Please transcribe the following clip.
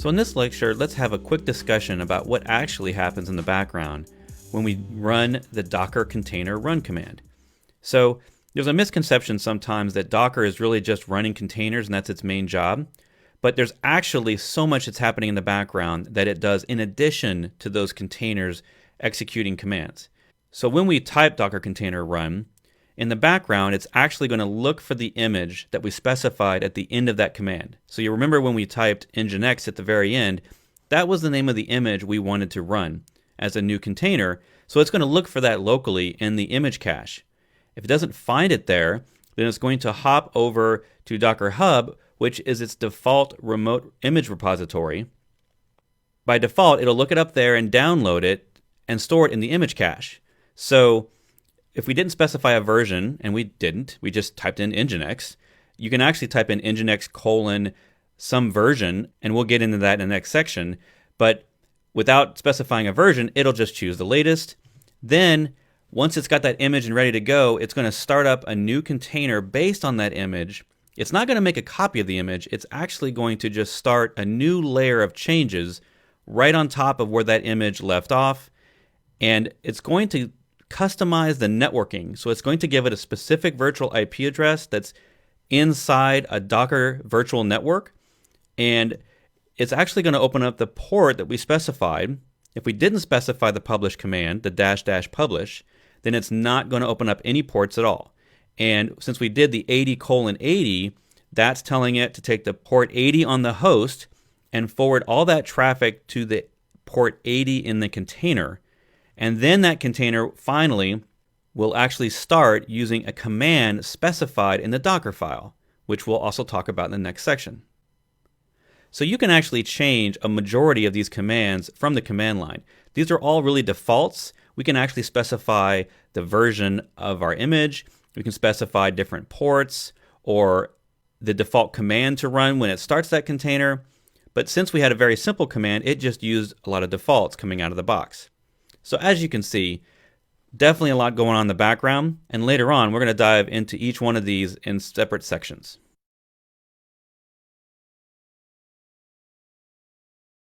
So in this lecture, let's have a quick discussion about what actually happens in the background when we run the Docker container run command. So there's a misconception sometimes that Docker is really just running containers and that's its main job. But there's actually so much that's happening in the background that it does in addition to those containers executing commands. So when we type Docker container run, in the background, it's actually going to look for the image that we specified at the end of that command. So you remember when we typed nginx at the very end, that was the name of the image we wanted to run as a new container. So it's going to look for that locally in the image cache. If it doesn't find it there, then it's going to hop over to Docker Hub, which is its default remote image repository. By default, it'll look it up there and download it and store it in the image cache. So if we didn't specify a version, and we didn't, we just typed in nginx, you can actually type in nginx : some version, and we'll get into that in the next section. But without specifying a version, it'll just choose the latest. Then, once it's got that image and ready to go, it's going to start up a new container based on that image. It's not going to make a copy of the image. It's actually going to just start a new layer of changes right on top of where that image left off. And it's going to customize the networking. So it's going to give it a specific virtual IP address that's inside a Docker virtual network. And it's actually going to open up the port that we specified. If we didn't specify the publish command, the -- publish, then it's not going to open up any ports at all. And since we did the 80:80, that's telling it to take the port 80 on the host and forward all that traffic to the port 80 in the container. And then that container finally will actually start using a command specified in the Docker file, which we'll also talk about in the next section. So you can actually change a majority of these commands from the command line. These are all really defaults. We can actually specify the version of our image. We can specify different ports or the default command to run when it starts that container. But since we had a very simple command, it just used a lot of defaults coming out of the box. So as you can see, definitely a lot going on in the background, and later on we're going to dive into each one of these in separate sections.